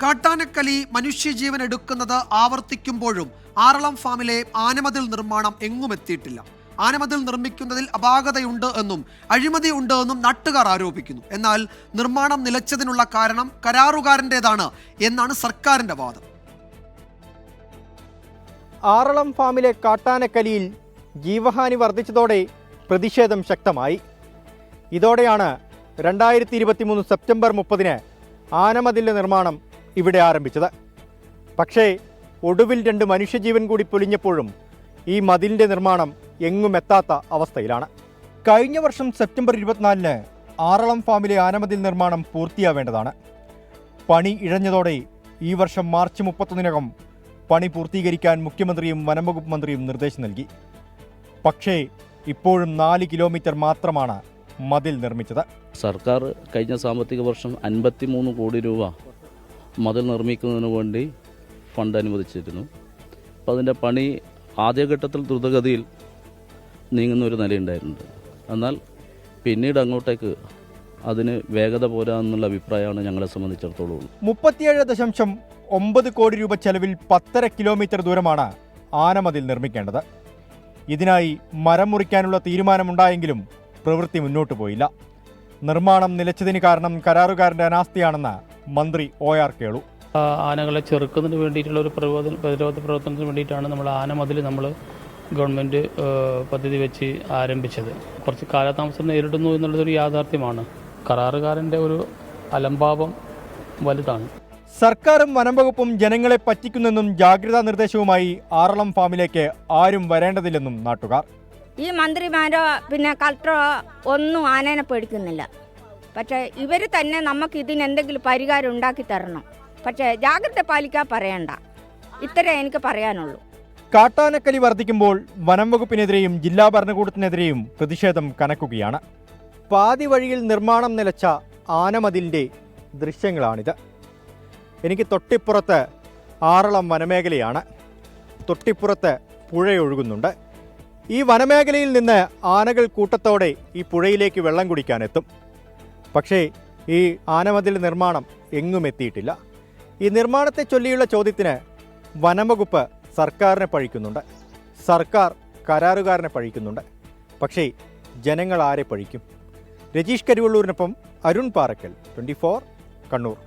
കാട്ടാനക്കലി മനുഷ്യജീവൻ എടുക്കുന്നത് ആവർത്തിക്കുമ്പോഴും ആറളം ഫാമിലെ ആനമതിൽ നിർമ്മാണം എങ്ങുമെത്തിയിട്ടില്ല. ആനമതിൽ നിർമ്മിക്കുന്നതിൽ അപാകതയുണ്ട് എന്നും അഴിമതി ഉണ്ട് എന്നും നാട്ടുകാർ ആരോപിക്കുന്നു. എന്നാൽ നിർമ്മാണം നിലച്ചതിനുള്ള കാരണം കരാറുകാരൻ്റെതാണ് എന്നാണ് സർക്കാരിന്റെ വാദം. ആറളം ഫാമിലെ കാട്ടാനക്കലിയിൽ ജീവഹാനി വർദ്ധിച്ചതോടെ പ്രതിഷേധം ശക്തമായി. ഇതോടെയാണ് 2023 സെപ്റ്റംബർ 30 ആനമതിലിന്റെ നിർമ്മാണം ഇവിടെ ആരംഭിച്ചത്. പക്ഷേ ഒടുവിൽ 2 മനുഷ്യജീവൻ കൂടി പൊലിഞ്ഞപ്പോഴും ഈ മതിലിന്റെ നിർമ്മാണം എങ്ങും എത്താത്ത അവസ്ഥയിലാണ്. കഴിഞ്ഞ വർഷം സെപ്റ്റംബർ 24 ആറളം ഫാമിലെ ആനമതിൽ നിർമ്മാണം പൂർത്തിയാവേണ്ടതാണ്. പണി ഇഴഞ്ഞതോടെ ഈ വർഷം മാർച്ച് 31 പണി പൂർത്തീകരിക്കാൻ മുഖ്യമന്ത്രിയും വനംവകുപ്പ് മന്ത്രിയും നിർദ്ദേശം നൽകി. പക്ഷേ ഇപ്പോഴും 4 കിലോമീറ്റർ മാത്രമാണ് മതിൽ നിർമ്മിച്ചത്. സർക്കാർ കഴിഞ്ഞ സാമ്പത്തിക വർഷം 53 കോടി രൂപ മതിൽ നിർമ്മിക്കുന്നതിന് വേണ്ടി ഫണ്ട് അനുവദിച്ചിരുന്നു. അപ്പോൾ അതിൻ്റെ പണി ആദ്യഘട്ടത്തിൽ ദ്രുതഗതിയിൽ നീങ്ങുന്ന ഒരു നിലയുണ്ടായിട്ടുണ്ട്. എന്നാൽ പിന്നീട് അങ്ങോട്ടേക്ക് അതിന് വേഗത പോരാ എന്നുള്ള അഭിപ്രായമാണ് ഞങ്ങളെ സംബന്ധിച്ചിടത്തോളം. 37.9 കോടി രൂപ ചെലവിൽ 10.5 കിലോമീറ്റർ ദൂരമാണ് ആനമതിൽ നിർമ്മിക്കേണ്ടത്. ഇതിനായി മരം മുറിക്കാനുള്ള തീരുമാനമുണ്ടായെങ്കിലും പ്രവൃത്തി മുന്നോട്ട് പോയില്ല. നിർമ്മാണം നിലച്ചതിന് കാരണം കരാറുകാരൻ്റെ അനാസ്ഥയാണെന്ന് മന്ത്രി OR കേളു. ആനകളെ ചെറുക്കുന്നതിന് വേണ്ടിയിട്ടുള്ള ഒരു പ്രതിരോധ പ്രവർത്തനത്തിന് വേണ്ടിയിട്ടാണ് നമ്മൾ ആനമതിൽ ഗവൺമെൻറ് പദ്ധതി വെച്ച് ആരംഭിച്ചത്. കുറച്ച് കാലതാമസം നേരിടുന്നു എന്നുള്ളതൊരു യാഥാർത്ഥ്യമാണ്. കരാറുകാരൻ്റെ ഒരു അലംഭാവം വലുതാണ്. സർക്കാരും വനംവകുപ്പും ജനങ്ങളെ പറ്റിക്കുന്നെന്നും ജാഗ്രതാ നിർദ്ദേശവുമായി ആറളം ഫാമിലേക്ക് ആരും വരേണ്ടതില്ലെന്നും നാട്ടുകാർ. ഈ മന്ത്രിമാരോ പിന്നെ കളക്ടറോ ഒന്നും ആനേനെ പേടിക്കുന്നില്ല. പക്ഷേ ഇവർ തന്നെ നമുക്ക് ഇതിനെന്തെങ്കിലും പരിഹാരം ഉണ്ടാക്കി തരണം. പക്ഷേ ജാഗ്രത പാലിക്കാൻ പറയണ്ട. ഇത്രേ എനിക്ക് പറയാനുള്ളൂ. കാട്ടാനക്കലി വർദ്ധിക്കുമ്പോൾ വനംവകുപ്പിനെതിരെയും ജില്ലാ ഭരണകൂടത്തിനെതിരെയും പ്രതിഷേധം കനക്കുകയാണ്. പാതി വഴിയിൽ നിർമ്മാണം നിലച്ച ആനമതിലിൻ്റെ ദൃശ്യങ്ങളാണിത്. എനിക്ക് തൊട്ടിപ്പുറത്ത് ആറളം വനമേഖലയാണ്. തൊട്ടിപ്പുറത്ത് പുഴയൊഴുകുന്നുണ്ട്. ഈ വനമേഖലയിൽ നിന്ന് ആനകൾ കൂട്ടത്തോടെ ഈ പുഴയിലേക്ക് വെള്ളം കുടിക്കാനെത്തും. പക്ഷേ ഈ ആനമതിൽ നിർമ്മാണം എങ്ങും എത്തിയിട്ടില്ല. ഈ നിർമ്മാണത്തെ ചൊല്ലിയുള്ള ചോദ്യത്തിന് വനംവകുപ്പ് സർക്കാരിനെ പഴിക്കുന്നുണ്ട്, സർക്കാർ കരാറുകാരനെ പഴിക്കുന്നുണ്ട്. പക്ഷേ ജനങ്ങൾ ആരെ പഴിക്കും? രജീഷ് കരിവള്ളൂരിനൊപ്പം അരുൺ പാറക്കൽ, 24 കണ്ണൂർ.